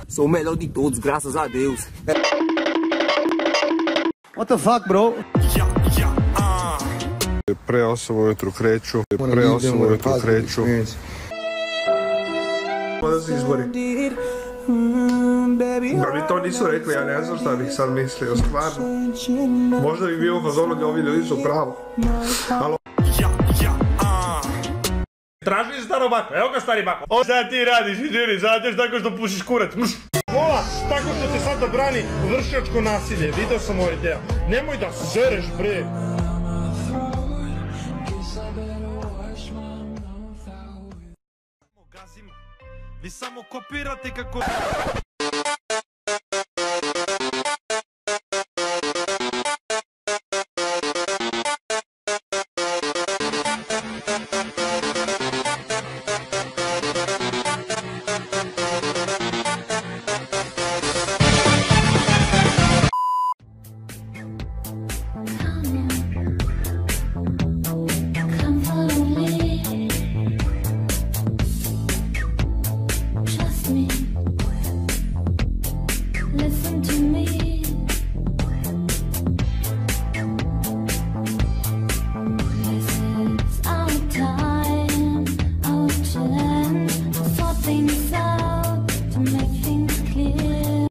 Sou o melhor de todos, graças a Deus. What the fuck, bro? Pre 8 ujutru kreću. Kada se izbori? Da mi to nisu rekli, ja ne znam šta bih sad mislio, stvarno. Možda bi bio u fazonu da ovi ljudi su pravo. Alo? Traži staro bako, evo ga stari bako. Ovo sad ti radiš, Điri, zato tako što pušiš kurac. Vola, tako što te sad da brani vršnjačko nasilje, vidio sam ovaj deo. Nemoj da sereš, bre. Vi samo kopirate kako...